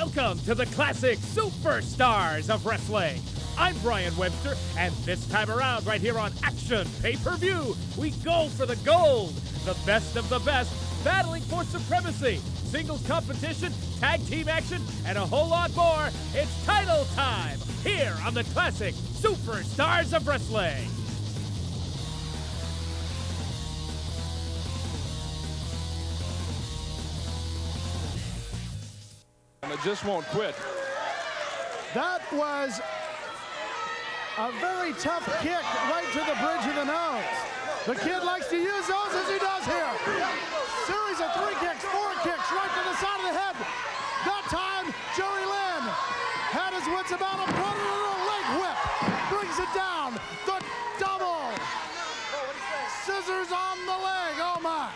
Welcome to the classic Superstars of Wrestling. I'm Brian Webster, and this time around, right here on Action Pay-Per-View, we go for the gold. The best of the best, battling for supremacy. Singles competition, tag team action, and a whole lot more. It's title time, here on the classic Superstars of Wrestling. It just won't quit. That was a very tough kick right to the bridge of the nose. The kid likes to use those as he does here. Series of 3 kicks, 4 kicks right to the side of the head. That time, Jerry Lynn had his wits about him, put it in a leg whip, brings it down. The double. Scissors on the leg, oh my.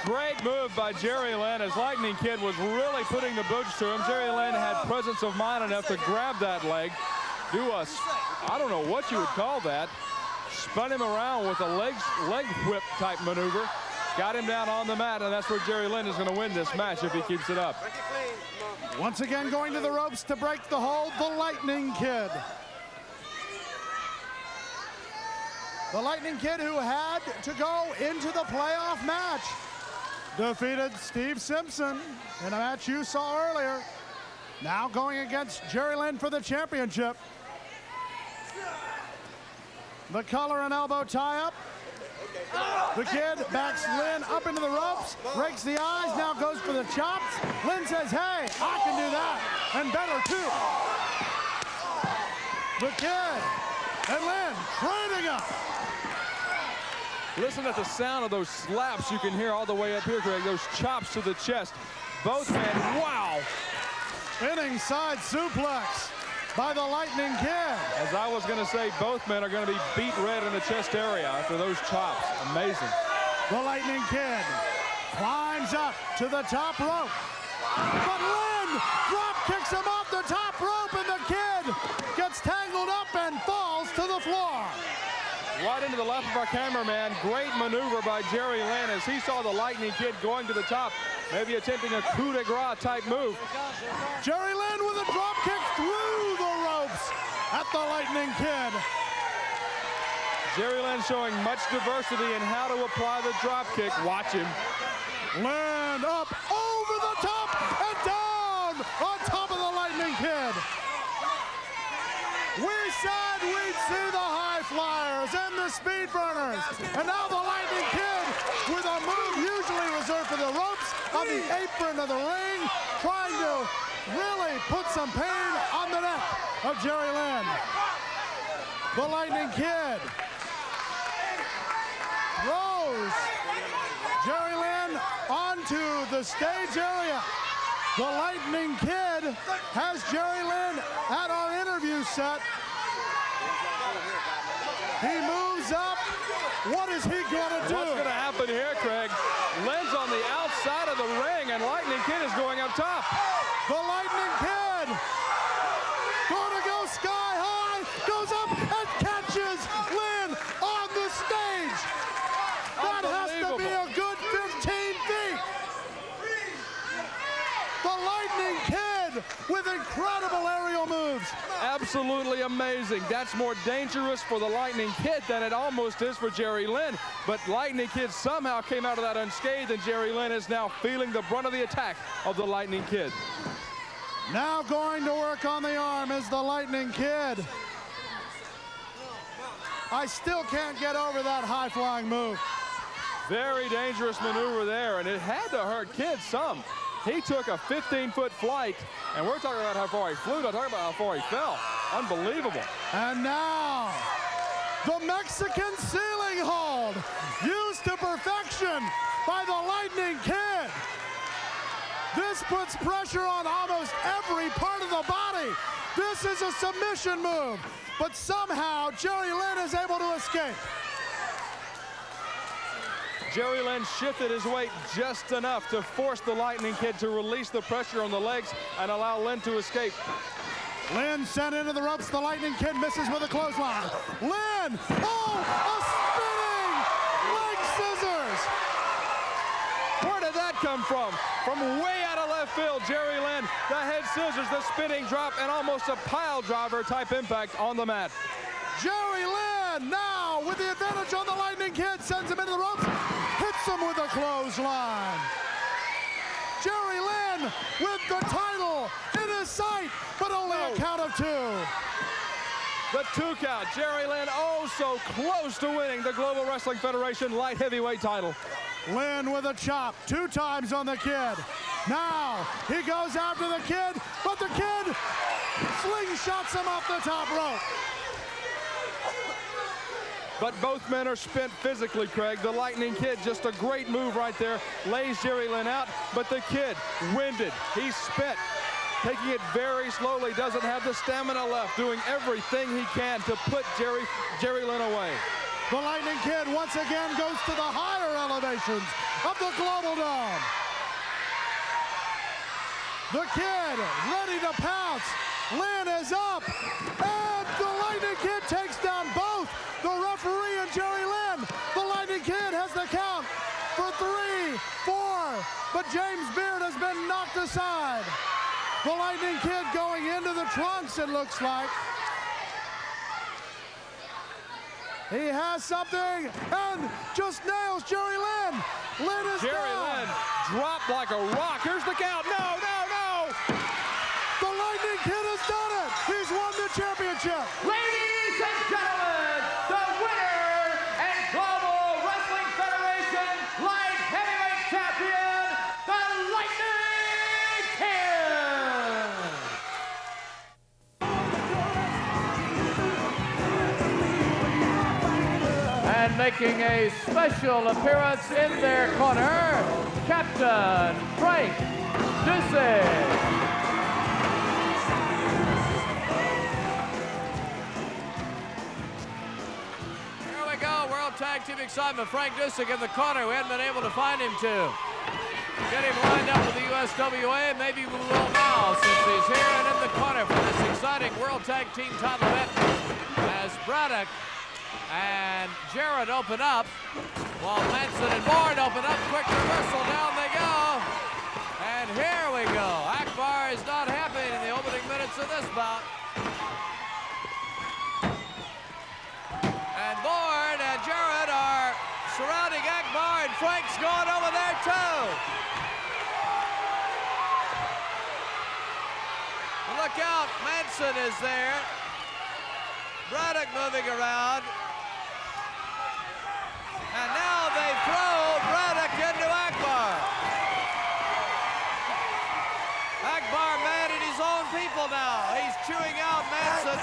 Great move by Jerry Lynn as Lightning Kid was really putting the boots to him. Jerry Lynn had presence of mind enough to grab that leg, do a, I don't know what you would call that, spun him around with a leg whip type maneuver, got him down on the mat, and that's where Jerry Lynn is going to win this match if he keeps it up. Once again going to the ropes to break the hold, the Lightning Kid. The Lightning Kid, who had to go into the playoff match, defeated Steve Simpson in a match you saw earlier. Now going against Jerry Lynn for the championship. The collar and elbow tie-up. The Kid backs Lynn up into the ropes, rakes the eyes, now goes for the chops. Lynn says, hey, I can do that, and better too. The Kid and Lynn training up. Listen at the sound of those slaps you can hear all the way up here, Greg. Those chops to the chest. Both men, wow. Spinning side suplex by the Lightning Kid. As I was going to say, both men are going to be beat red in the chest area after those chops. Amazing. The Lightning Kid climbs up to the top rope. But Lynn drop kicks him off the top rope, and the Kid gets tangled up and falls to the floor. Right into the left of our cameraman. Great maneuver by Jerry Lynn as he saw the Lightning Kid going to the top, maybe attempting a coup de grace type move. Jerry Lynn with a drop kick through the ropes at the Lightning Kid. Jerry Lynn showing much diversity in how to apply the drop kick. Watch him. Lynn up over the top and down on top of the Lightning Kid. We said we'd see the high flyers and the speed burners. And now the Lightning Kid with a move usually reserved for the ropes on the apron of the ring, trying to really put some pain on the neck of Jerry Lynn. The Lightning Kid throws Jerry Lynn onto the stage area. The Lightning Kid has Jerry Lynn at our interview set. He moves up. What is he going to do? What's going to happen here, Craig? Lynn's on the outside of the ring, and Lightning Kid is going up top. The Lightning Kid going to go sky high, goes up and catches Lynn on the stage. That has to be a good 15 feet. The Lightning Kid with incredible aerial moves. Absolutely amazing. That's more dangerous for the Lightning Kid than it almost is for Jerry Lynn. But Lightning Kid somehow came out of that unscathed, and Jerry Lynn is now feeling the brunt of the attack of the Lightning Kid. Now going to work on the arm is the Lightning Kid. I still can't get over that high-flying move. Very dangerous maneuver there, and it had to hurt Kid some. He took a 15-foot flight, and we're talking about how far he flew, not talking about how far he fell. Unbelievable. And now, the Mexican ceiling hold, used to perfection by the Lightning Kid. This puts pressure on almost every part of the body. This is a submission move, but somehow Jerry Lynn is able to escape. Jerry Lynn shifted his weight just enough to force the Lightning Kid to release the pressure on the legs and allow Lynn to escape. Lynn sent into the ropes. The Lightning Kid misses with a clothesline. Lynn, oh, a spinning leg scissors. Where did that come from? From way out of left field, Jerry Lynn, the head scissors, the spinning drop, and almost a pile driver type impact on the mat. Jerry Lynn now with the advantage on the Lightning Kid, sends him into the ropes, hits him with a clothesline. Jerry Lynn with the title in his sight, but only a count of 2. The 2 count. Jerry Lynn oh so close to winning the Global Wrestling Federation light heavyweight title. Lynn with a chop 2 times on the Kid. Now he goes after the Kid, but the Kid slingshots him off the top rope. But both men are spent physically, Craig. The Lightning Kid, just a great move right there, lays Jerry Lynn out, but the Kid, winded, he's spent, taking it very slowly, doesn't have the stamina left, doing everything he can to put Jerry Lynn away. The Lightning Kid once again goes to the higher elevations of the Global Dome. The Kid ready to pounce. Lynn is up, and the Lightning Kid takes down both the referee and Jerry Lynn. The Lightning Kid has the count for 3, 4, but James Beard has been knocked aside. The Lightning Kid going into the trunks, it looks like. He has something and just nails Jerry Lynn. Lynn is Jerry down. Lynn dropped like a rock. Here's the count. No, no, no. The Lightning Kid has done it. He's won the championship. Ladies and gentlemen, the winner and Global Wrestling Federation Light Heavyweight Champion, the Lightning Kid! And making a special appearance in their corner, Captain Frank Dusek. Tag team excitement. Frank Dusek in the corner. We hadn't been able to find him to get him lined up with the USWA. Maybe we will now, since he's here and in the corner for this exciting World Tag Team title event, as Braddock and Jarrett open up, while Manson and Bourne open up. Quick reversal, down they go. And here we go. Akbar is not happy in the opening minutes of this bout. And Bourne and Jarrett are surrounding Akbar, and Frank's going over there too. Look out, Manson is there. Braddock moving around. And now they throw Braddock into Akbar. Akbar mad at his own people now. He's chewing out Manson.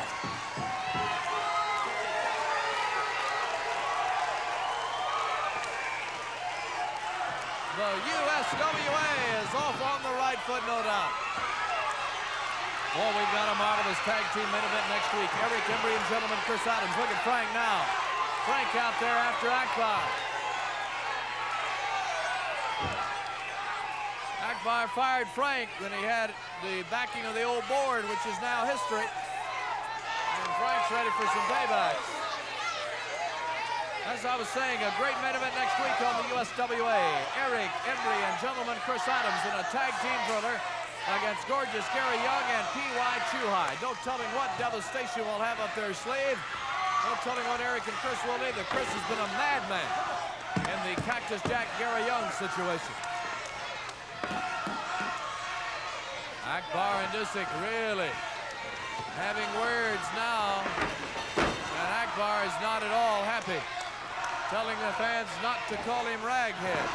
The USWA is off on the right foot, no doubt. Well, we've got a marvelous tag team main event next week. Eric Embry and gentleman Chris Adams. Look at Frank now. Frank out there after Akbar. Akbar fired Frank when he had the backing of the old board, which is now history. And Frank's ready for some payback. As I was saying, a great main event next week on the USWA. Eric Embry and gentleman Chris Adams in a tag team thriller against gorgeous Gary Young and P.Y. Chuhai. No telling what devastation will have up their sleeve. No telling what Eric and Chris will either. Chris has been a madman in the Cactus Jack Gary Young situation. Akbar and Dusek really having words now. And Akbar is not at all happy, telling the fans not to call him Raghead.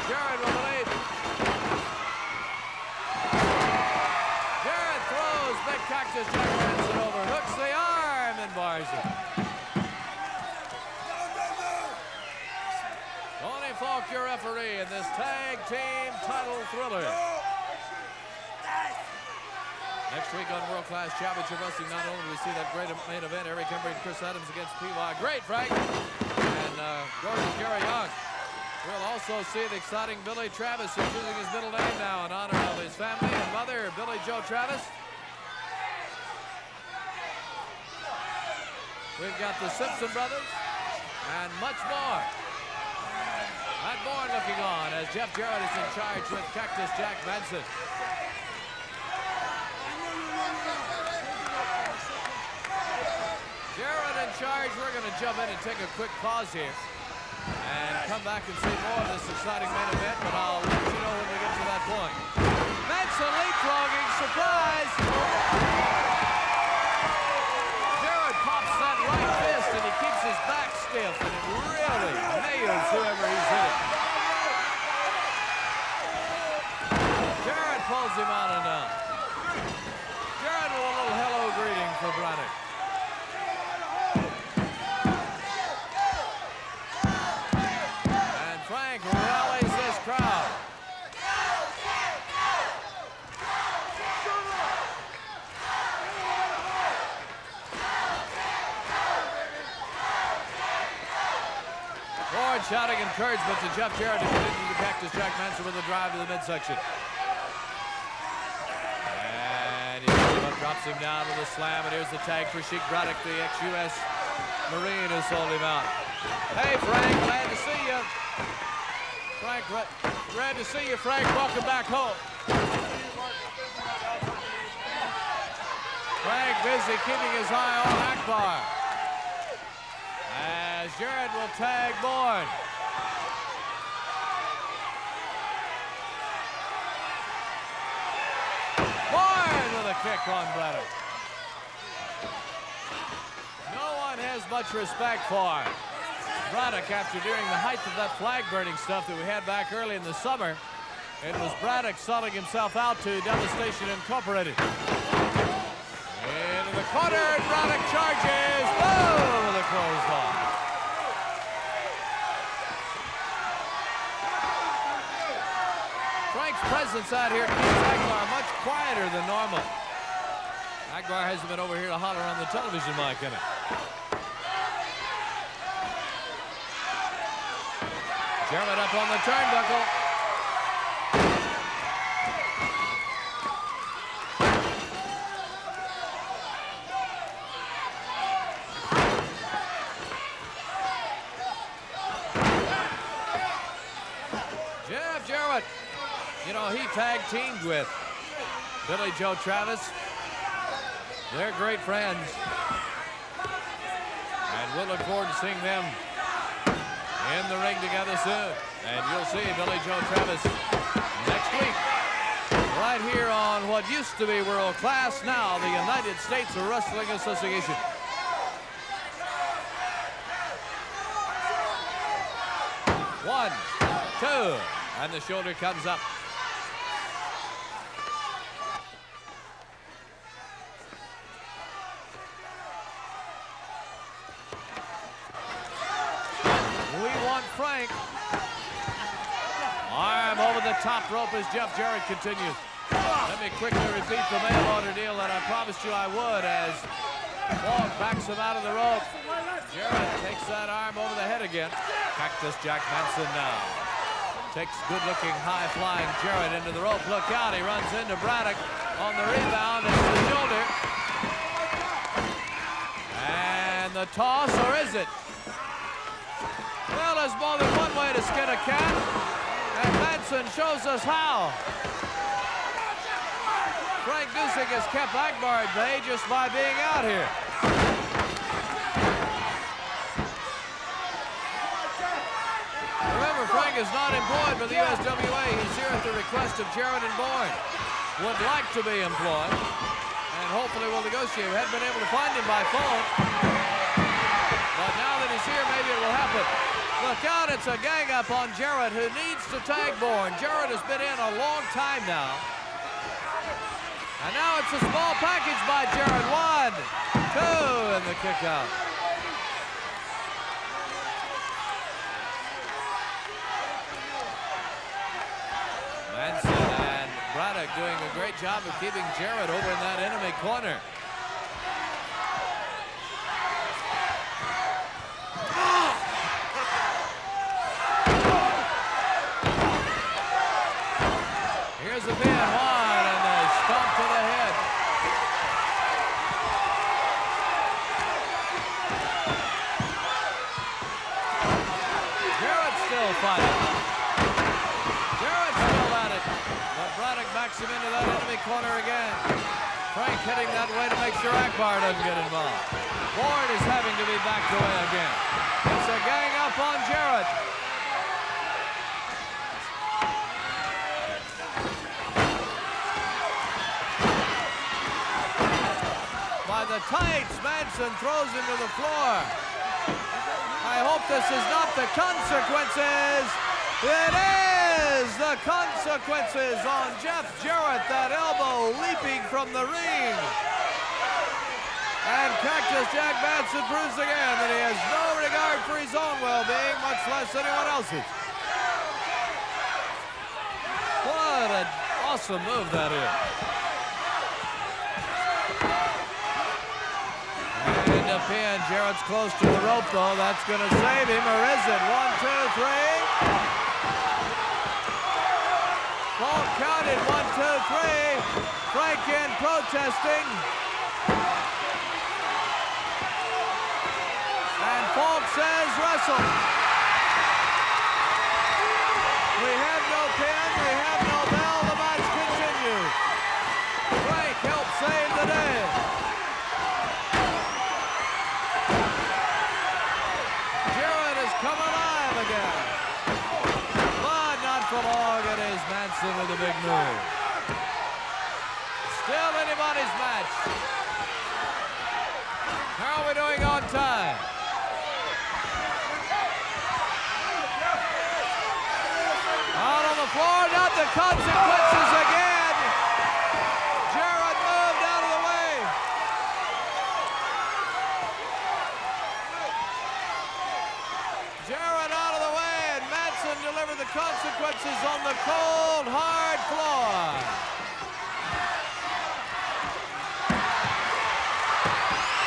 Jarrett will lead. Jarrett throws big Cactus Jack Manson over, hooks the arm and bars it. Tony Falk, your referee in this tag team title thriller. Next week on World Class Championship Wrestling, not only do we see that great main event, Eric Embry and Chris Adams against P.Y. Great, Frank. And gorgeous Gary Young. We'll also see the exciting Billy Travis, who's using his middle name now in honor of his family and mother, Billy Joe Travis. We've got the Simpson brothers and much more. That Bourne looking on as Jeff Jarrett is in charge with Cactus Jack Manson. Jarrett in charge. We're going to jump in and take a quick pause here and come back and see more of this exciting main event, but I'll let you know when we get to that point. Manson leapfrogging, surprise! Jarrett pops that right fist and he keeps his back stiff and it really nails whoever he's hitting. Jarrett pulls him out and down. Jarrett with a little hello greeting for Braddock. Frank rallies this crowd. Bourne shouting encouragement to Jeff Jarrett to get into the Cactus Jack Manson with a drive to the midsection. And he drops him down with a slam, and here's the tag for Sheik Braddock, the ex-US Marine who sold him out. Hey, Frank, glad to see you. Frank, glad to see you, Frank. Welcome back home. Frank busy keeping his eye on Akbar. As Jarrett will tag Bourne. Bourne with a kick on Braddock. No one has much respect for Braddock after during the height of that flag burning stuff that we had back early in the summer. It was Braddock selling himself out to Devastation Incorporated. Into the corner, Braddock charges. Boom! With a clothesline. Frank's presence out here keeps Akbar much quieter than normal. Akbar hasn't been over here to holler on the television mic, in it. Jarrett up on the turnbuckle. Jeff Jarrett, you know, he tag teamed with Billy Joe Travis. They're great friends. And we'll look forward to seeing them in the ring together soon. And you'll see Billy Joe Travis next week right here on what used to be world class, now the United States Wrestling Association. One, two, and the shoulder comes up. Frank. Arm over the top rope as Jeff Jarrett continues. Let me quickly repeat the mail order deal that I promised you I would as Falk backs him out of the rope. Jarrett takes that arm over the head again. Cactus Jack Manson now takes good-looking, high-flying Jarrett into the rope. Look out, he runs into Braddock on the rebound into the shoulder. And the toss, or is it? Well, there's more than one way to skin a cat, and Manson shows us how. Frank Dusek has kept Akbar at bay just by being out here. Remember, Frank is not employed by the USWA. He's here at the request of Jarrett and Bourne. Would like to be employed, and hopefully will negotiate. We haven't been able to find him by phone, but now that he's here, maybe it will happen. Look out, it's a gang up on Jarrett, who needs to tag Bourne. Jarrett has been in a long time now. And now it's a small package by Jarrett. One, two, and the kick out. Manson and Braddock doing a great job of keeping Jarrett over in that enemy corner. Here's a big one and a stomp to the head. Jarrett still fighting. backs him into that enemy corner again. Frank hitting that way to make sure Akbar doesn't get involved. Ward is having to be backed away again. It's a gang up on Jarrett. By the tights, Manson throws him to the floor. I hope this is not the consequences. It is the consequences on Jeff Jarrett, that elbow leaping from the ring. And Cactus Jack Manson proves again that he has no regard for his own well-being, much less anyone else's. What an awesome move that is. And a pin. Jarrett's close to the rope, though. That's going to save him, or is it? 1, 2, 3. Falk counted. 1, 2, 3. Frank in protesting. And Falk says wrestle. We have no pin. We have no bell. The match continues. Frank helped save the day. Jarrett has come alive again. But not for long. It is Manson with a big move. Still anybody's match. How are we doing on time? Out on the floor, not the consequences again. Jarrett moved out of the way. Jarrett out of the way, and Manson delivered the consequences on the cold, hard floor.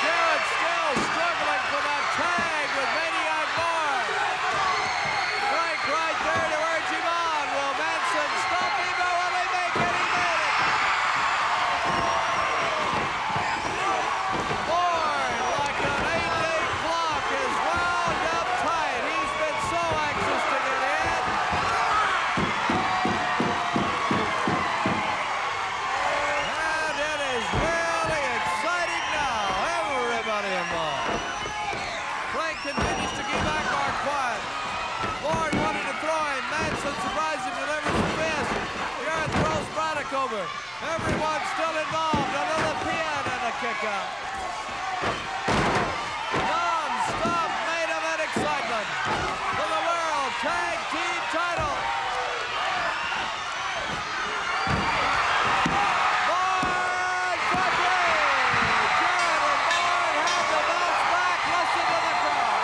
Jarrett still struggling for that tag with Maniac Bard. Frank right there to urge him on. Will Manson stop him, or will they make it? He made it. Bard, like an 8-day clock, is wound up tight. He's been so anxious to get in. And it is really exciting now. Everybody involved. Frank continues to keep Akbar quiet. Bard wanted to throw him. Manson surprised him, delivers the fist. Jarrett throws Braddock over. Everyone's still involved. Another pin and a kick out. Non-stop main event excitement for the World Tag Team title. Bard for three. Jarrett and Bard have the bounce back. Listen to the crowd.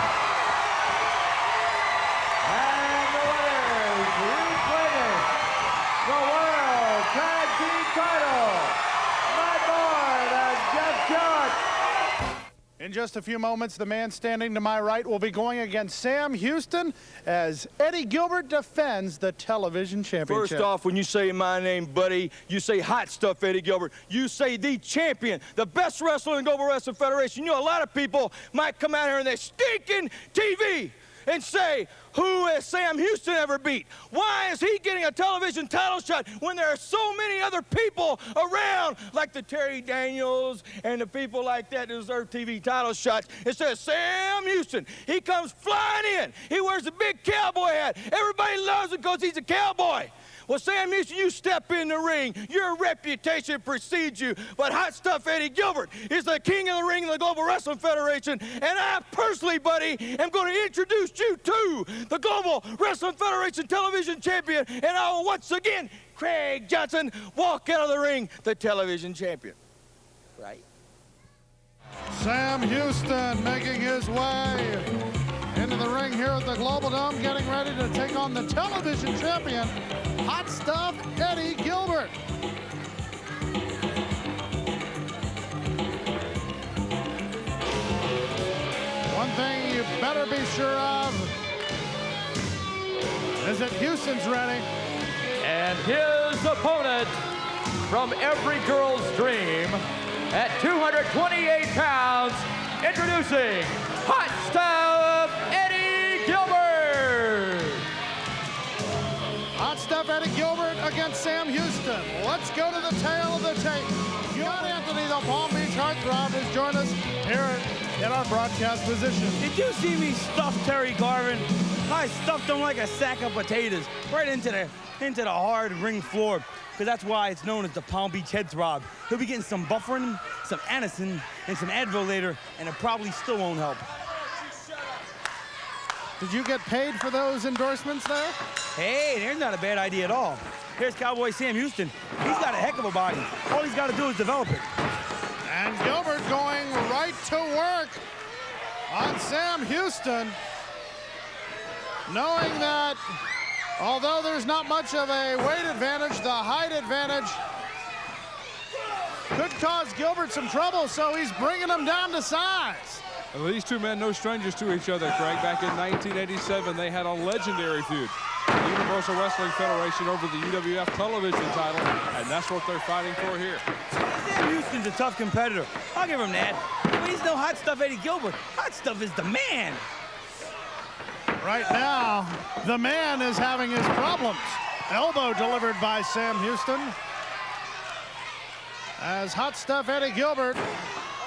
And the winners, reclaiming the World Tag Team title, Matt Bard and Jeff Jarrett. In just a few moments, the man standing to my right will be going against Sam Houston as Eddie Gilbert defends the television championship. First off, when you say my name, buddy, you say hot stuff, Eddie Gilbert. You say the champion, the best wrestler in Global Wrestling Federation. You know, a lot of people might come out here and they're stinking TV and say, who has Sam Houston ever beat? Why is he getting a television title shot when there are so many other people around, like the Terry Daniels and the people like that that deserve TV title shots? It says Sam Houston. He comes flying in. He wears a big cowboy hat. Everybody loves him because he's a cowboy. Well, Sam Houston, you step in the ring. Your reputation precedes you. But hot stuff Eddie Gilbert is the king of the ring in the Global Wrestling Federation. And I personally, buddy, am going to introduce you to the Global Wrestling Federation television champion. And I will once again, Craig Johnson, walk out of the ring, the television champion. Right? Sam Houston making his way into the ring here at the Global Dome, getting ready to take on the television champion, hot stuff Eddie Gilbert. One thing you better be sure of is that Houston's ready. And his opponent from every girl's dream at 228 pounds, introducing Hot Stuff Eddie Gilbert. Hot stuff Eddie Gilbert against Sam Houston. Let's go to the tail of the tape. John Anthony, the Palm Beach Heartthrob, has joined us here in our broadcast position. Did you see me stuff Terry Garvin? I stuffed him like a sack of potatoes right into the hard ring floor, because that's why it's known as the Palm Beach Heartthrob. He'll be getting some Bufferin, some Anacin, and some Advil later, and it probably still won't help. Did you get paid for those endorsements there? Hey, there's not a bad idea at all. Here's Cowboy Sam Houston. He's got a heck of a body. All he's got to do is develop it. And Gilbert going right to work on Sam Houston, knowing that although there's not much of a weight advantage, the height advantage could cause Gilbert some trouble, so he's bringing him down to size. Well, these two men, no strangers to each other, Craig. Back in 1987, they had a legendary feud. The Universal Wrestling Federation over the UWF television title, and that's what they're fighting for here. Sam Houston's a tough competitor. I'll give him that. But he's no Hot Stuff Eddie Gilbert. Hot Stuff is the man. Right now, the man is having his problems. Elbow delivered by Sam Houston. As Hot Stuff Eddie Gilbert,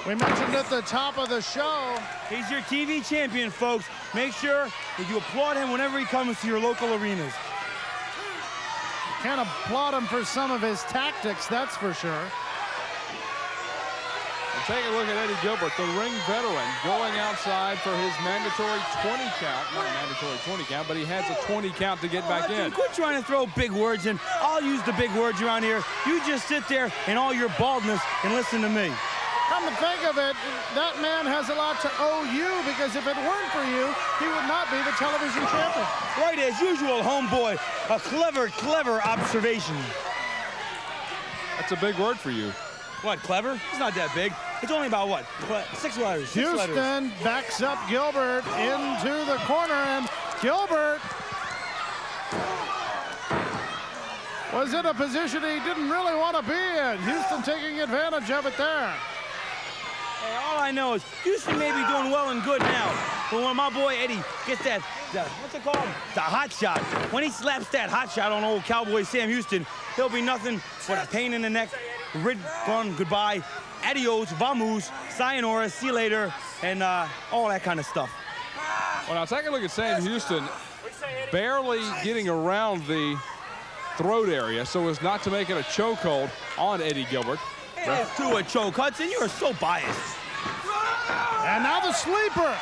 we mentioned at the top of the show, He's your TV champion, folks. Make sure that you applaud him whenever he comes to your local arenas. can't applaud him for some of his tactics, that's for sure. And take a look at Eddie Gilbert, the ring veteran, going outside for his mandatory 20 count. Not mandatory 20 count, but he has a 20 count to get back in. Quit trying to throw big words in. I'll use the big words around here. You just sit there in all your baldness and listen to me. Come to think of it, that man has a lot to owe you, because if it weren't for you, he would not be the television champion. Right, as usual, homeboy. A clever, clever observation. That's a big word for you. What, clever? It's not that big. It's only about, what, 6 letters? 6 Houston letters. backs up Gilbert into the corner, and Gilbert was in a position he didn't really want to be in. Houston taking advantage of it there. Hey, all I know is Houston may be doing well and good now, but when my boy Eddie gets that what's it called? The hot shot. When he slaps that hot shot on old Cowboy Sam Houston, he'll be nothing but a pain in the neck, rid gone, goodbye, adios, vamos, sayonara, see you later, and all that kind of stuff. Well, now take a look at Sam Houston barely getting around the throat area so as not to make it a chokehold on Eddie Gilbert. It's to a choke, Hudson. You are so biased. And now the sleeper.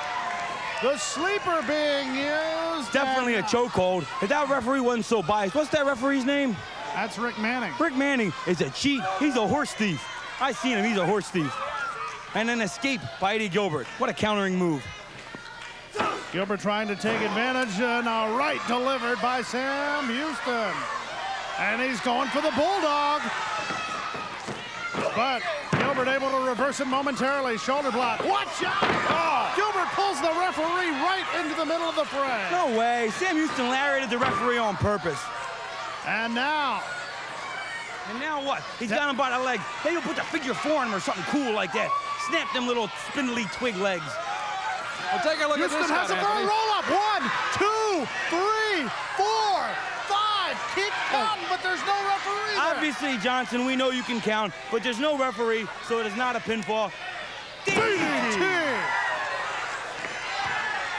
The sleeper being used. Definitely a chokehold. If that referee wasn't so biased, what's that referee's name? That's Rick Manning. Rick Manning is a cheat. He's a horse thief. I seen him. He's a horse thief. And an escape by Eddie Gilbert. What a countering move. Gilbert trying to take advantage, and a right delivered by Sam Houston. And he's going for the bulldog. But Gilbert able to reverse it momentarily. Shoulder block. Watch out! Oh. Gilbert pulls the referee right into the middle of the fray. No way. Sam Houston lariated the referee on purpose. And now what? He's got him by the leg. Maybe he'll put the figure 4 on him or something cool like that. Snap them little spindly twig legs. Well, take a look Houston at this has guy, a full Anthony. roll-up. 1, 2, 3, 4, 5. Keep counting, but there's no referee there. Obviously, Johnson, we know you can count, but there's no referee, so it is not a pinfall. DDT.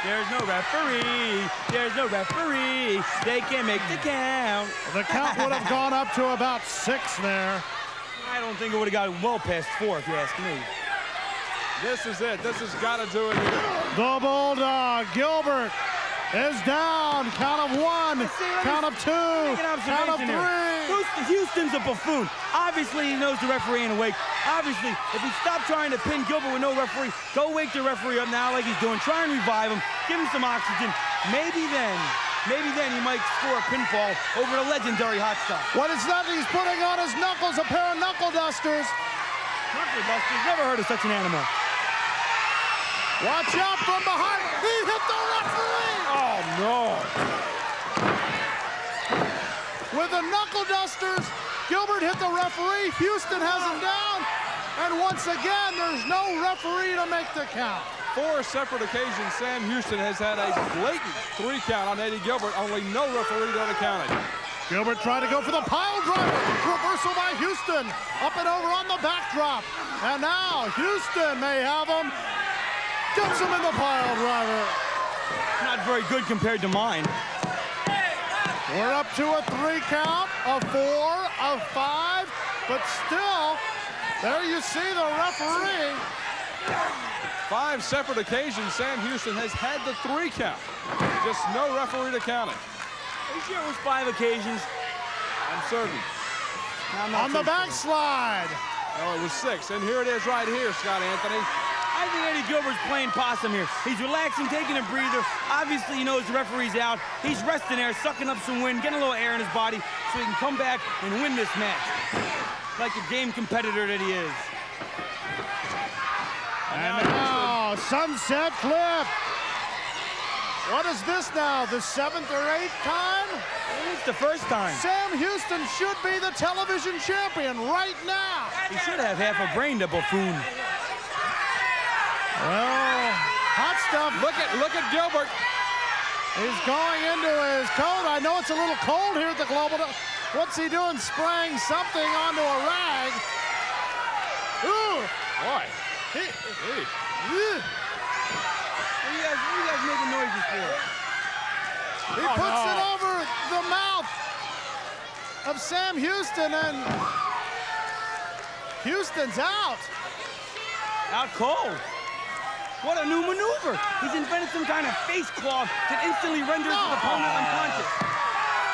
There's no referee. There's no referee. They can't make the count. The count would have gone up to about 6 there. I don't think it would have gotten well past 4, if you ask me. This is it. This has got to do it here. The Bulldog, Gilbert, is down. Count of 1, count of 2, count of 3. Houston's a buffoon. Obviously, he knows the referee ain't awake. Obviously, if he stopped trying to pin Gilbert with no referee, go wake the referee up now like he's doing. Try and revive him. Give him some oxygen. Maybe then he might score a pinfall over the legendary Hot Stuff. What is that? He's putting on his knuckles, a pair of knuckle dusters. Knuckle dusters, never heard of such an animal. Watch out from behind. He hit the referee. Oh, no. With the knuckle dusters, Gilbert hit the referee. Houston has him down. And once again, there's no referee to make the count. 4 separate occasions, Sam Houston has had a blatant 3 count on Eddie Gilbert, only no referee that accounted. Gilbert trying to go for the pile driver. Reversal by Houston. Up and over on the backdrop. And now Houston may have him. Gets him in the pile driver. Not very good compared to mine. We're up to a 3 count, a 4, a 5, but still, there you see the referee. 5 separate occasions Sam Houston has had the 3 count. Just no referee to count it. Are you sure it was 5 occasions? I'm certain. On the backslide. No, it was 6, and here it is right here, Scott Anthony. I think Eddie Gilbert's playing possum here. He's relaxing, taking a breather. Obviously, he knows the referee's out. He's resting there, sucking up some wind, getting a little air in his body so he can come back and win this match. Like a game competitor that he is. And now, sunset flip. What is this now, the 7th or 8th time? It's the first time. Sam Houston should be the television champion right now. He should have half a brain, the buffoon. Well, hot stuff. Look at Gilbert. He's going into his coat. I know it's a little cold here at the Global. What's he doing? Spraying something onto a rag. Ooh. Boy. What are you guys making noises for? He puts it over the mouth of Sam Houston, and Houston's out. Out cold. What a new maneuver. He's invented some kind of face cloth that instantly renders his opponent unconscious.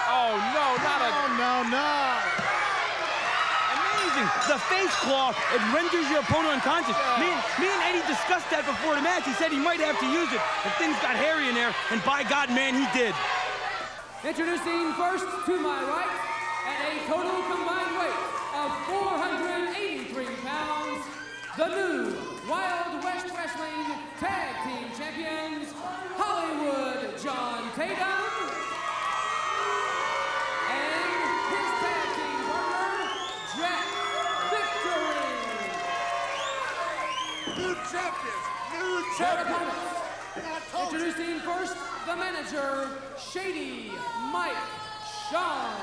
Oh, no, not a... No. Amazing. The face cloth, it renders your opponent unconscious. Me and Eddie discussed that before the match. He said he might have to use it if things got hairy in there, and by God, man, he did. Introducing first to my right, at a total combined weight of 483 pounds, the new Wild West Wrestling Tag Team Champions, Hollywood Jon Tatum, and his tag team partner, Jack Victory. New champions, new Their champions. opponents, introducing first the manager, Shady Mike Sean.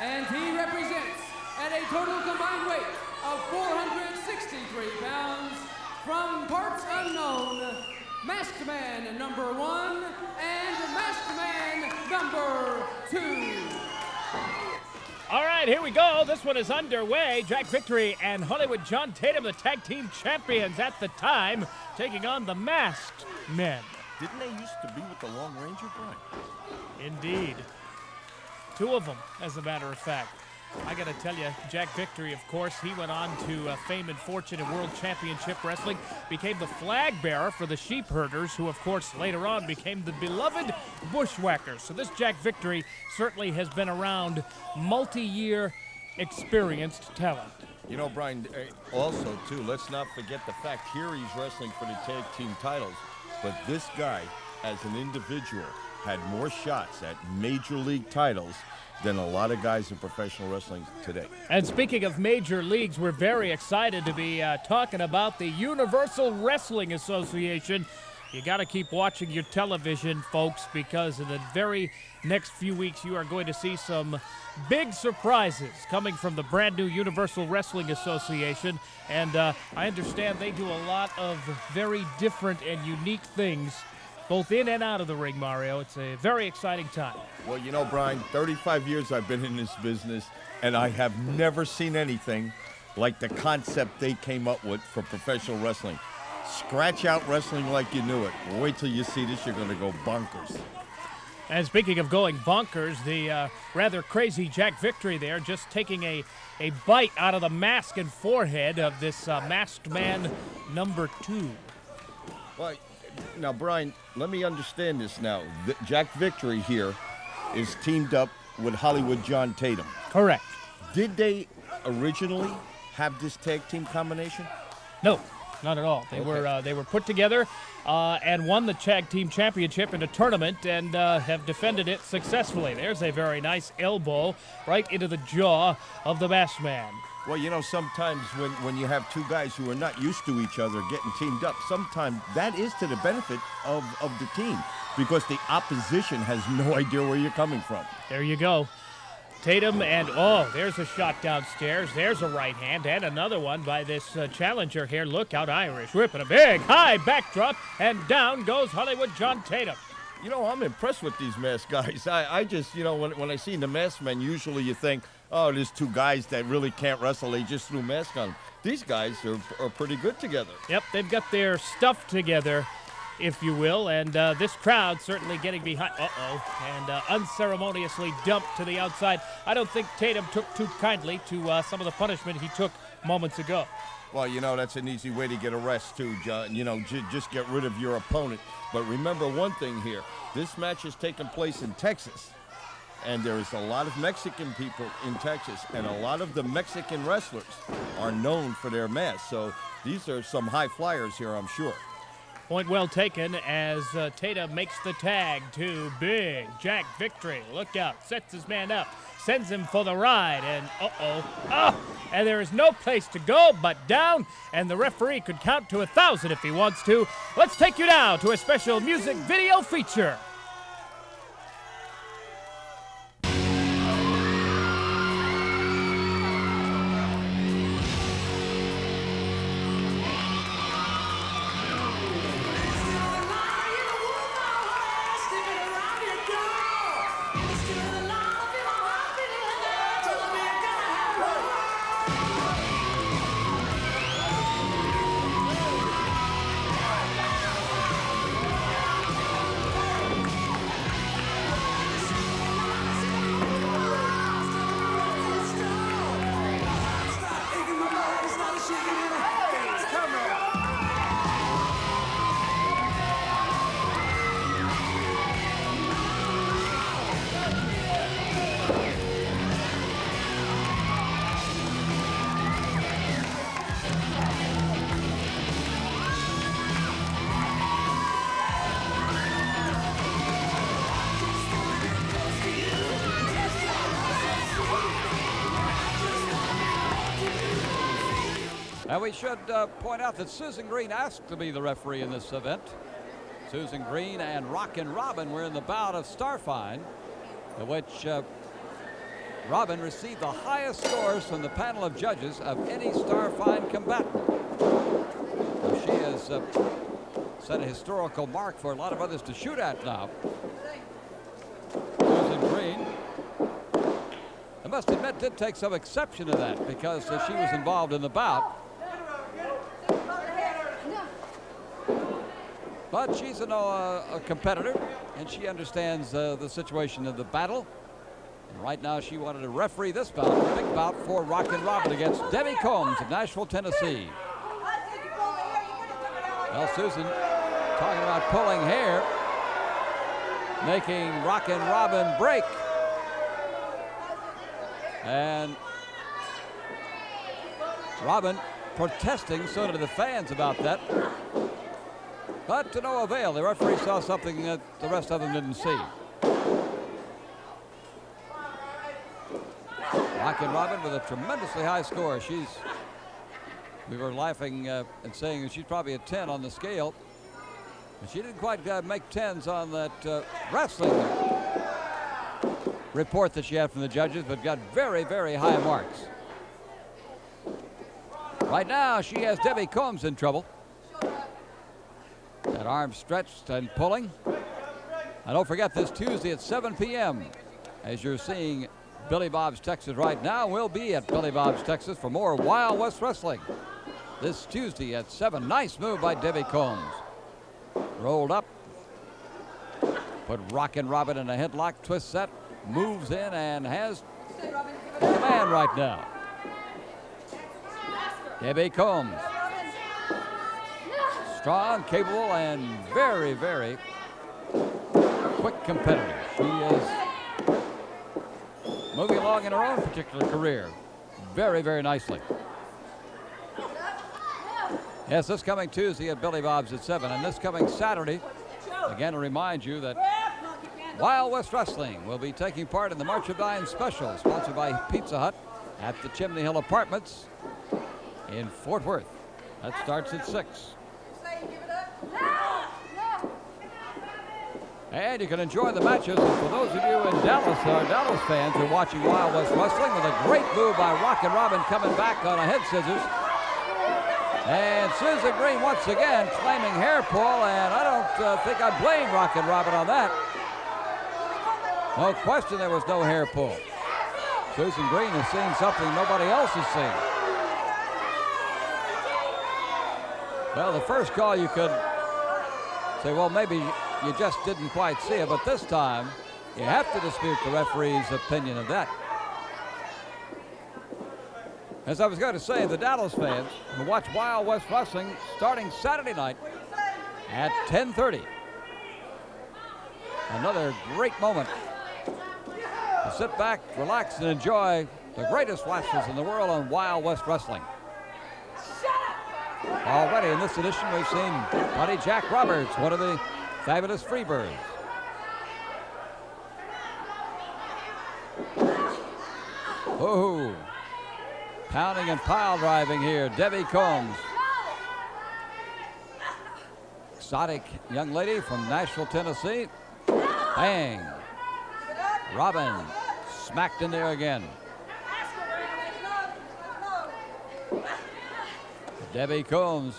And he represents, at a total combined weight of 463 pounds, from parts unknown, Masked Man number 1 and Masked Man number 2. All right, here we go. This one is underway. Jack Victory and Hollywood Jon Tatum, the tag team champions at the time, taking on the Masked Men. Didn't they used to be with the Lone Ranger, Brian? Indeed. 2 of them, as a matter of fact. I got to tell you, Jack Victory, of course, he went on to fame and fortune in World Championship Wrestling, became the flag bearer for the Sheep Herders, who, of course, later on became the beloved Bushwhackers. So this Jack Victory certainly has been around, multi-year experienced talent. You know, Brian, also, too, let's not forget the fact here he's wrestling for the tag team titles, but this guy, as an individual, had more shots at major league titles than a lot of guys in professional wrestling today. And speaking of major leagues, we're very excited to be talking about the Universal Wrestling Association. You got to keep watching your television, folks, because in the very next few weeks, you are going to see some big surprises coming from the brand new Universal Wrestling Association. And I understand they do a lot of very different and unique things, both in and out of the ring, Mario. It's a very exciting time. Well, you know, Brian, 35 years I've been in this business, and I have never seen anything like the concept they came up with for professional wrestling. Scratch out wrestling like you knew it. Wait till you see this, you're going to go bonkers. And speaking of going bonkers, the rather crazy Jack Victory there, just taking a bite out of the mask and forehead of this Masked Man number 2. Well, now, Brian, let me understand this now. Jack Victory here is teamed up with Hollywood Jon Tatum. Correct. Did they originally have this tag team combination? No, not at all. They were put together and won the tag team championship in a tournament and have defended it successfully. There's a very nice elbow right into the jaw of the Masked Man. Well, you know, sometimes when you have two guys who are not used to each other getting teamed up, sometimes that is to the benefit of the team because the opposition has no idea where you're coming from. There you go. Tatum and, oh, there's a shot downstairs. There's a right hand and another one by this challenger here. Look out, Irish, whipping a big high backdrop, and down goes Hollywood John Tatum. You know, I'm impressed with these masked guys. I just, you know, when I see the masked men, usually you think, oh, there's two guys that really can't wrestle. They just threw masks on them. These guys are pretty good together. Yep, they've got their stuff together, if you will, and this crowd certainly getting behind, and unceremoniously dumped to the outside. I don't think Tatum took too kindly to some of the punishment he took moments ago. Well, you know, that's an easy way to get a rest, too, John. You know, just get rid of your opponent. But remember one thing here. This match has taken place in Texas, and there is a lot of Mexican people in Texas, and a lot of the Mexican wrestlers are known for their masks. So these are some high flyers here, I'm sure. Point well taken as Tatum makes the tag to Big Jack Victory. Look out, sets his man up, sends him for the ride, and and there is no place to go but down, and the referee could count to 1,000 if he wants to. Let's take you now to a special music video feature. And we should point out that Susan Green asked to be the referee in this event. Susan Green and Rockin' Robin were in the bout of Starfine, in which Robin received the highest scores from the panel of judges of any Starfine combatant. She has set a historical mark for a lot of others to shoot at now. Susan Green, I must admit, did take some exception to that because she was involved in the bout. But she's a competitor, and she understands the situation of the battle. And right now, she wanted to referee this bout, a big bout for Rockin' Robin against Debbie Combs of Nashville, Tennessee. Well, Susan, talking about pulling hair, making Rockin' Robin break. And Robin protesting, so did the fans about that. But to no avail. The referee saw something that the rest of them didn't see. Rockin' Robin with a tremendously high score. We were laughing and saying she's probably a 10 on the scale. And she didn't quite make 10s on that wrestling report that she had from the judges, but got very, very high marks. Right now, she has Debbie Combs in trouble. That arm stretched and pulling. And don't forget, this Tuesday at 7 p.m., as you're seeing Billy Bob's Texas right now, we'll be at Billy Bob's Texas for more Wild West Wrestling. This Tuesday at 7. Nice move by Debbie Combs. Rolled up. Put Rockin' Robin in a headlock, twist set, moves in and has the man right now. Debbie Combs. Strong, capable, and very, very quick competitor. She is moving along in her own particular career very, very nicely. Yes, this coming Tuesday at Billy Bob's at 7, and this coming Saturday, again to remind you that Wild West Wrestling will be taking part in the March of Dimes special, sponsored by Pizza Hut at the Chimney Hill Apartments in Fort Worth. That starts at 6. And you can enjoy the matches. And for those of you in Dallas, our Dallas fans who are watching Wild West Wrestling, with a great move by Rockin' Robin coming back on a head scissors. And Susan Green once again claiming hair pull, and I don't think I blame Rockin' Robin on that. No question there was no hair pull. Susan Green has seen something nobody else has seen. Well, the first call you could say, well, maybe you just didn't quite see it, but this time you have to dispute the referee's opinion of that. As I was going to say, the Dallas fans will watch Wild West Wrestling starting Saturday night at 10:30. Another great moment to sit back, relax, and enjoy the greatest matches in the world on Wild West Wrestling. Already in this edition, we've seen Buddy Jack Roberts, one of the fabulous Freebirds. Oh, pounding and pile driving here, Debbie Combs. Exotic young lady from Nashville, Tennessee. Bang. Robin smacked in there again. Debbie Combs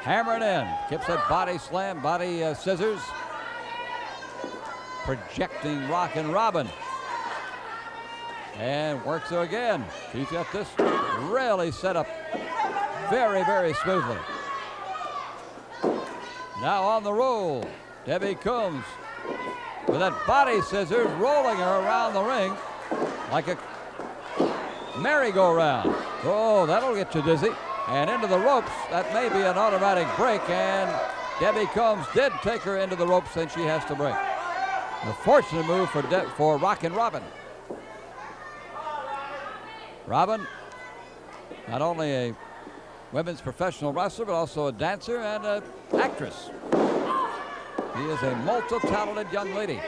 hammering in. Kips that body slam, body scissors. Projecting Rockin' Robin. And works her again. She's got this really set up very, very smoothly. Now on the roll, Debbie Combs with that body scissors rolling her around the ring like a merry-go-round. Oh, that'll get you dizzy. And into the ropes. That may be an automatic break, and Debbie Combs did take her into the ropes, and she has to break. A fortunate move for Rockin' Robin. Robin, not only a women's professional wrestler, but also a dancer and an actress. She is a multi-talented young lady.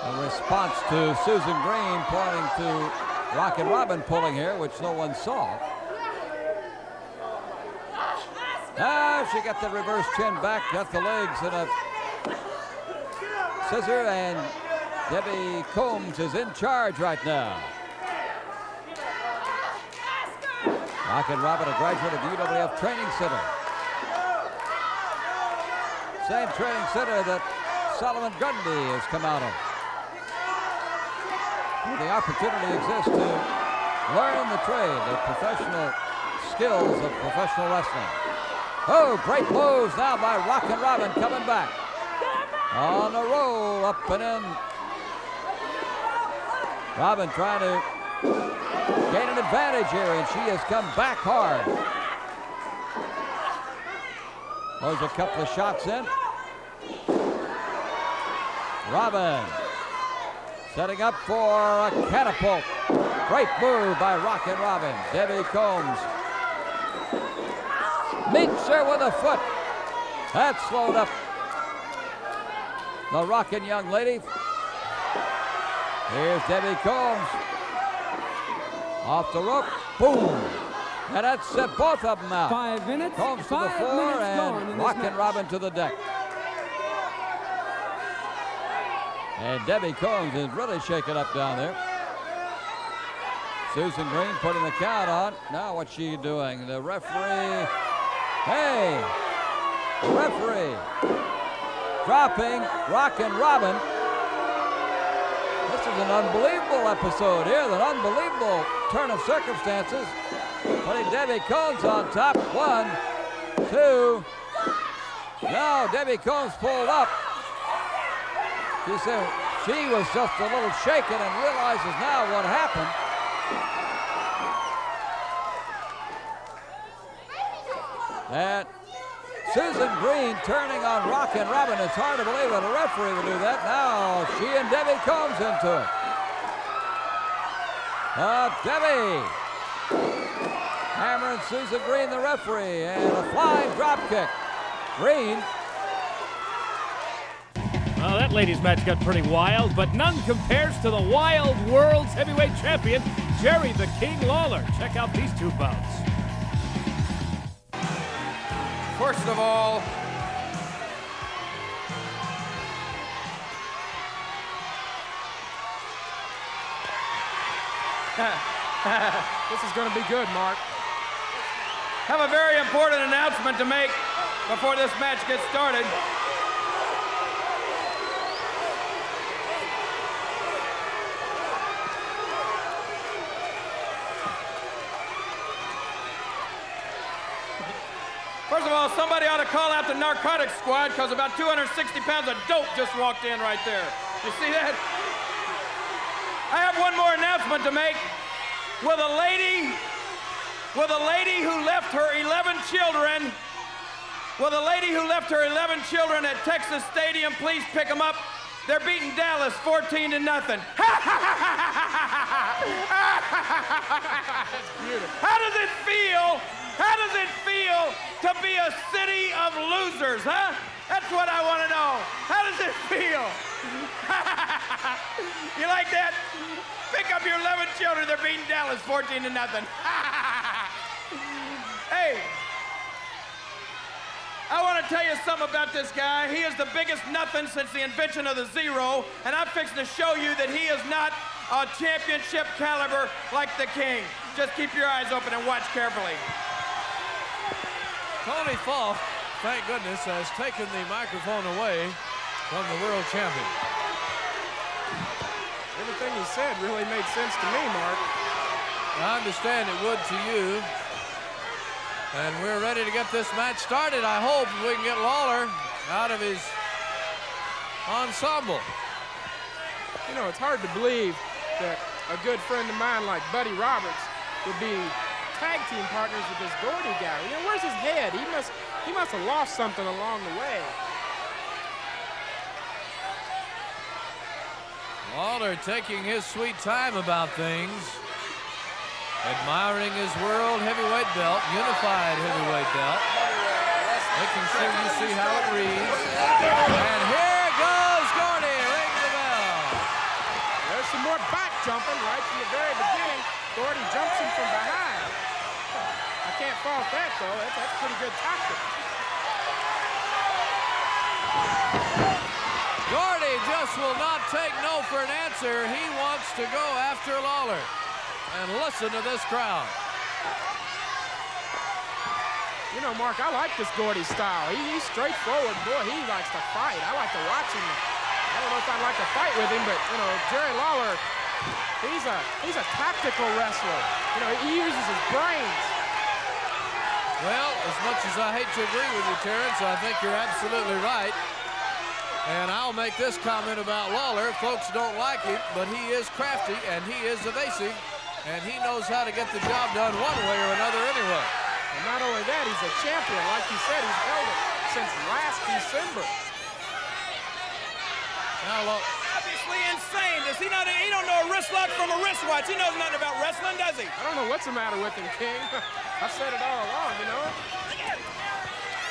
In response to Susan Green pointing to Rockin' Robin pulling here, which no one saw. Ah, she got the reverse chin back, got the legs in a scissor, and Debbie Combs is in charge right now. Rockin' Robin, a graduate of the UWF Training Center. Same training center that Solomon Grundy has come out of. Well, the opportunity exists to learn the trade, the professional skills of professional wrestling. Oh, great moves now by Rockin' Robin coming back. On the roll, up and in. Robin trying to gain an advantage here, and she has come back hard. There's a couple of shots in. Robin setting up for a catapult. Great move by Rockin' Robin. Debbie Combs meets her with a foot. That slowed up the Rockin' young lady. Here's Debbie Combs. Off the rope. Boom. And that set both of them out. 5 minutes. Combs to the floor and Rockin' Robin to the deck. And Debbie Combs is really shaken up down there. Susan Green putting the count on. Now what's she doing? The referee. Hey! The referee dropping Rockin' Robin. This is an unbelievable episode here. An unbelievable turn of circumstances. Putting Debbie Combs on top. 1, 2. Now Debbie Combs pulled up. She said she was just a little shaken and realizes now what happened. And Susan Green turning on Rockin' Robin. It's hard to believe that a referee would do that. Now she and Debbie Combs into it. Debbie hammering Susan Green, the referee, and a flying drop kick. Green Oh, that ladies' match got pretty wild, but none compares to the Wild World's heavyweight champion, Jerry the King Lawler. Check out these two bouts. First of all, this is going to be good, Mark. Have a very important announcement to make before this match gets started. First of all, somebody ought to call out the narcotics squad because about 260 pounds of dope just walked in right there. You see that? I have one more announcement to make. Will the lady who left her 11 children, at Texas Stadium please pick them up? They're beating Dallas 14-0. That's beautiful. How does it feel? How does it feel to be a city of losers, huh? That's what I want to know. How does it feel? You like that? Pick up your 11 children, they're beating Dallas 14-0. Hey, I want to tell you something about this guy. He is the biggest nothing since the invention of the zero, and I'm fixing to show you that he is not a championship caliber like the King. Just keep your eyes open and watch carefully. Tony Falk, thank goodness, has taken the microphone away from the world champion. Everything he said really made sense to me, Mark. I understand it would to you. And we're ready to get this match started. I hope we can get Lawler out of his ensemble. You know, it's hard to believe that a good friend of mine like Buddy Roberts would be tag team partners with this Gordy guy. You know, where's his head? He must have lost something along the way. Lawler taking his sweet time about things. Admiring his world heavyweight belt, unified heavyweight belt. Making sure you see how it reads. And here goes Gordy, ring the bell. There's some more back jumping right from the very beginning. Gordy jumps him from behind. I can't fault that, though. That's pretty good tactic. Gordy just will not take no for an answer. He wants to go after Lawler. And listen to this crowd. You know, Mark, I like this Gordy style. He's straightforward. Boy, he likes to fight. I like to watch him. I don't know if I'd like to fight with him, but, you know, Jerry Lawler, he's a tactical wrestler. You know, he uses his brains. Well, as much as I hate to agree with you, Terrence, I think you're absolutely right. And I'll make this comment about Lawler. Folks don't like him, but he is crafty and he is evasive. And he knows how to get the job done one way or another anyway. And not only that, he's a champion. Like you said, he's held it since last December. Now look. Obviously insane. Does he not? He don't know a wrist lock from a wristwatch. He knows nothing about wrestling, does he? I don't know what's the matter with him, King. I've said it all along, you know.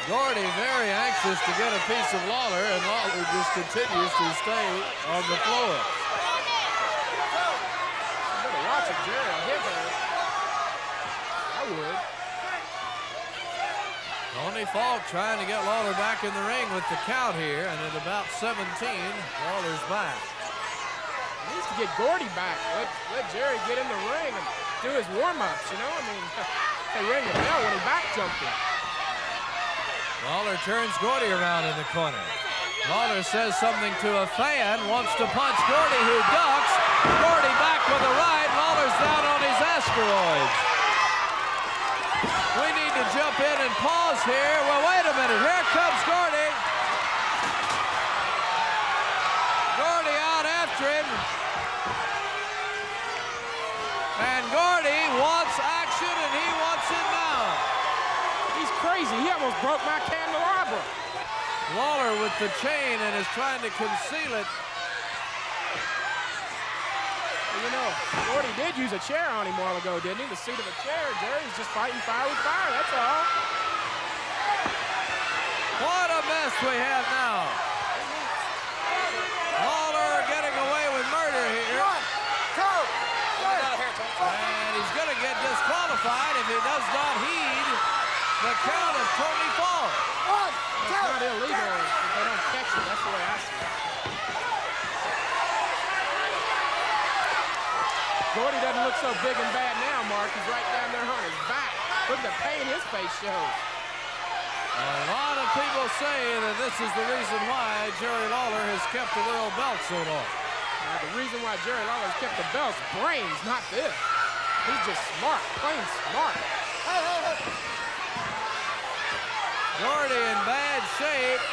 Gordy very anxious to get a piece of Lawler, and Lawler just continues to stay on the floor. Watch it, Jerry. I'll hit her. I would. Tony Falk trying to get Lawler back in the ring with the count here, and at about 17, Lawler's back. He needs to get Gordy back. Let Jerry get in the ring and do his warm-ups, you know? I mean, they ring the bell when he back jumped him. Lawler turns Gordy around in the corner. Lawler says something to a fan, wants to punch Gordy, who ducks. Gordy back with a right. Lawler's down on his asteroids. We need to jump in and pause here. Well, wait a minute. Here comes Gordy. Gordy out after him. And Gordy wants action, and he wants it now. He's crazy. He almost broke my candelabra. Lawler with the chain and is trying to conceal it. You know, Gordy did use a chair on him a while ago, didn't he? The seat of a chair. Jerry's just fighting fire with fire, that's all. What a mess we have now. redefine if he does not heed the count of Tony Fall. It's not illegal if they don't catch it. That's the way I see it. Gordy doesn't look so big and bad now, Mark. He's right down there on his back. Look at the pain his face shows. A lot of people say that this is the reason why Jerry Lawler has kept the world belt so long. Now, the reason why Jerry Lawler's kept the belt's brains, not this. He's just smart, plain smart. Gordy in bad shape.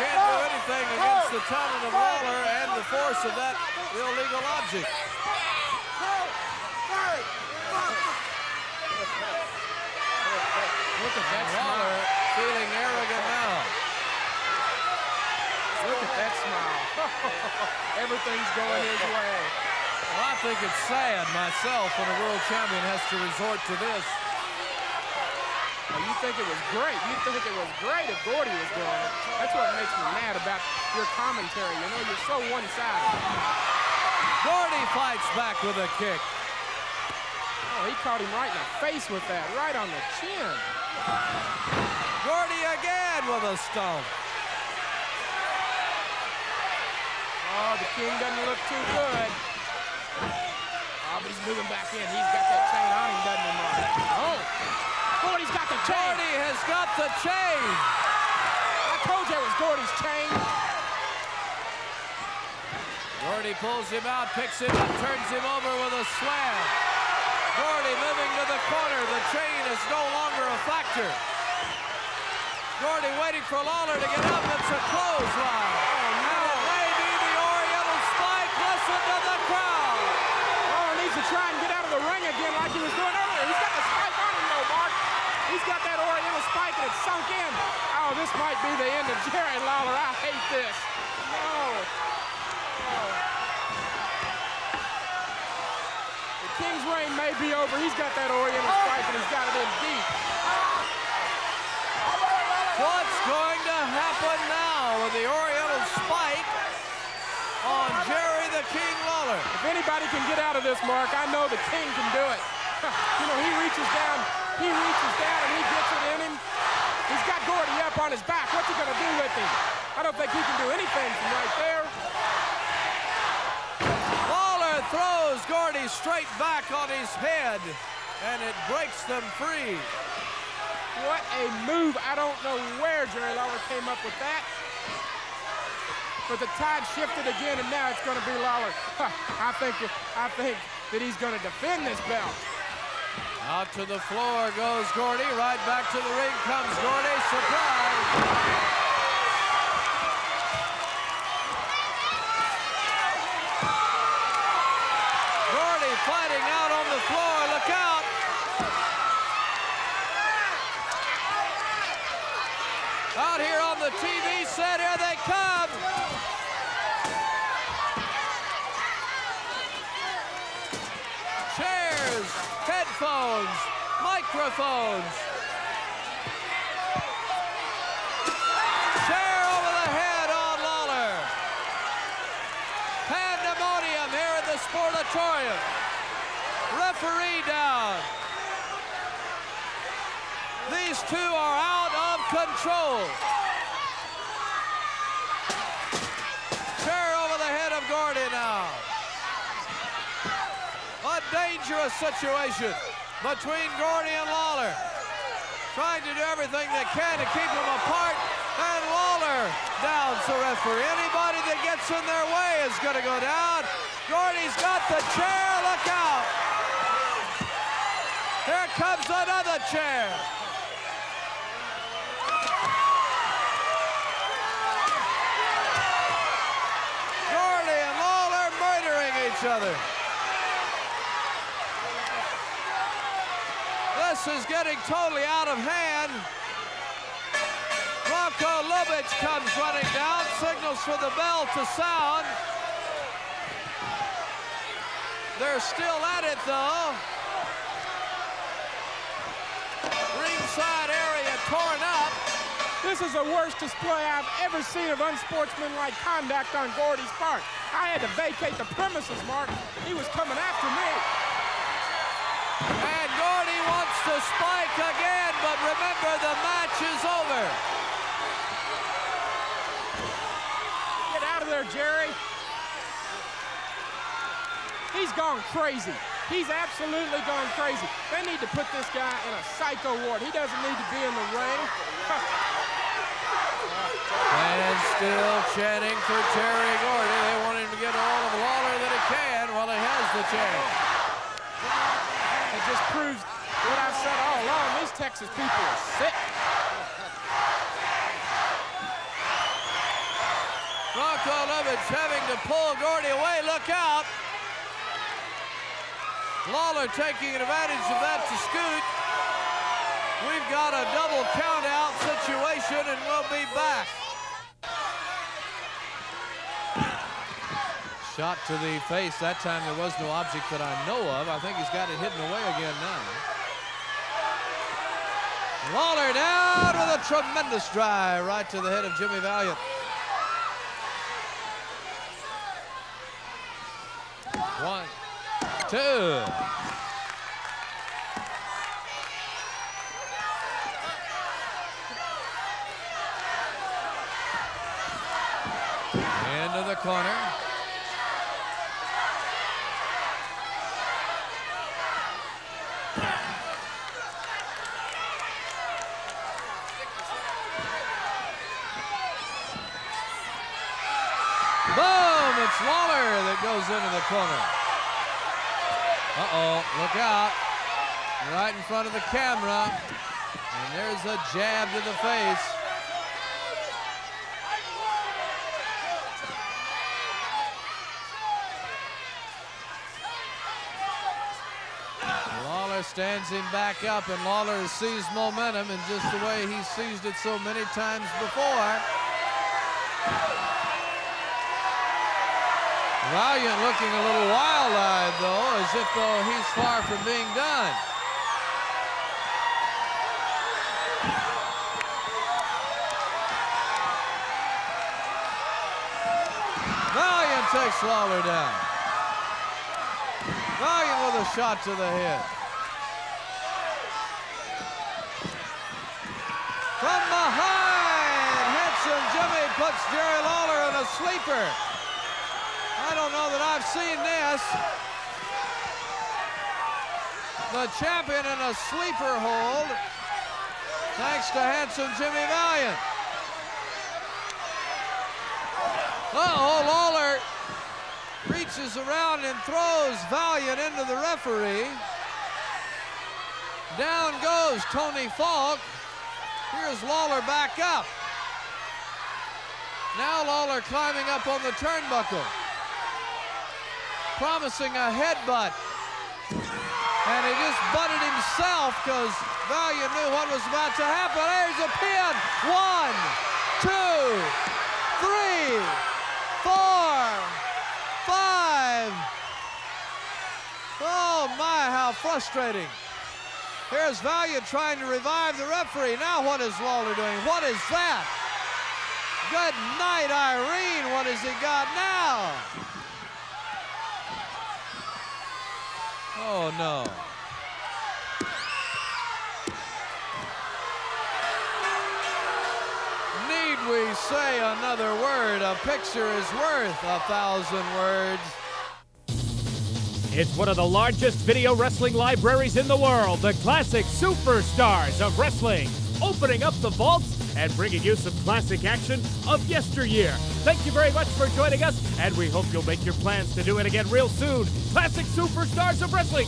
Can't do anything against the talent of Lawler and the force of that illegal object. Look at that Lawler smile. feeling arrogant now. Look at that smile. Everything's going his way. Well, I think it's sad myself when a world champion has to resort to this. Well, you think it was great. You think it was great if Gordy was doing it. That's what makes me mad about your commentary. You know, you're so one-sided. Gordy fights back with a kick. Oh, he caught him right in the face with that, right on the chin. Gordy again with a stomp. Oh, the King doesn't look too good. Oh, but he's moving back in. He's got that chain on him, doesn't he, Mark? Oh, Gordy's got the chain. Gordy has got the chain. I told you it was Gordy's chain. Gordy pulls him out, picks him up, turns him over with a slam. Gordy moving to the corner. The chain is no longer a factor. Gordy waiting for Lawler to get up. It's a clothesline. Oh, no. And it may be the Oriental Spike. Listen to the crowd. Lawler needs to try and get out of the ring again like he was doing earlier. He's got the spike on him, though, Mark. He's got that Oriental Spike, and it's sunk in. Oh, this might be the end of Jerry Lawler. I hate this. No. Oh. The King's reign may be over. He's got that Oriental Spike, and he's got it in deep. What's going to happen now with the Oriental Spike on Jerry the King Lawler? If anybody can get out of this, Mark, I know the King can do it. You know, he reaches down and he gets it in him. He's got Gordy up on his back. What's he going to do with him? I don't think he can do anything from right there. Lawler throws Gordy straight back on his head, and it breaks them free. What a move. I don't know where Jerry Lawler came up with that. But the tide shifted again, and now it's going to be Lawler. I think that he's going to defend this belt. Out to the floor goes Gordy. Right back to the ring comes Gordy. Surprise. Gordy fighting out on the floor. Look out. Out here on the TV set, here they come. Chairs, headphones, microphones. Chair over the head on Lawler. Pandemonium here at the Sportatorium. Referee down. These two are out of control. Chair over the head of Gordy now. A dangerous situation between Gordy and Lawler. Trying to do everything they can to keep them apart. And Lawler downs the referee. Anybody that gets in their way is going to go down. Gordy's got the chair. Look out. Here comes another chair. Gordy and Lawler murdering each other. This is getting totally out of hand. Rocco Lubitsch comes running down, signals for the bell to sound. They're still at it, though. Ringside area torn up. This is the worst display I've ever seen of unsportsmanlike conduct on Gordy's part. I had to vacate the premises, Mark. He was coming after me. And Gordy Attempts to spike again, but remember the match is over. Get out of there, Jerry. He's gone crazy. He's absolutely gone crazy. They need to put this guy in a psycho ward. He doesn't need to be in the ring. And still chanting for Terry Gordy. They want him to get all of Lawler that he can while he has the chance. It just proves what I've said all along. These Texas people are sick. Bronco Lovitz having to pull Gordy away. Look out. Lawler taking advantage of that to scoot. We've got a double count-out situation, and we'll be back. Shot to the face. That time there was no object that I know of. I think he's got it hidden away again now. Lawler down with a tremendous drive right to the head of Jimmy Valiant. One, two. Into the corner. Boom! It's Lawler that goes into the corner. Uh-oh, look out. Right in front of the camera. And there's a jab to the face. Lawler stands him back up, and Lawler has seized momentum in just the way he's seized it so many times before. Valiant looking a little wild-eyed, though, as if though he's far from being done. Valiant takes Lawler down. Valiant with a shot to the head. From behind, handsome Jimmy puts Jerry Lawler in a sleeper. I don't know that I've seen this. The champion in a sleeper hold, thanks to handsome Jimmy Valiant. Uh-oh, Lawler reaches around and throws Valiant into the referee. Down goes Tony Falk. Here's Lawler back up. Now Lawler climbing up on the turnbuckle, promising a headbutt. And he just butted himself because Valiant knew what was about to happen. There's a pin. 1, 2, 3, 4, 5. Oh my, how frustrating. Here's Valiant trying to revive the referee. Now what is Lawler doing? What is that? Good night, Irene. What has he got now? Oh, no. Need we say another word? A picture is worth 1,000 words. It's one of the largest video wrestling libraries in the world, the classic superstars of wrestling, opening up the vaults and bringing you some classic action of yesteryear. Thank you very much for joining us, and we hope you'll make your plans to do it again real soon. Classic superstars of wrestling.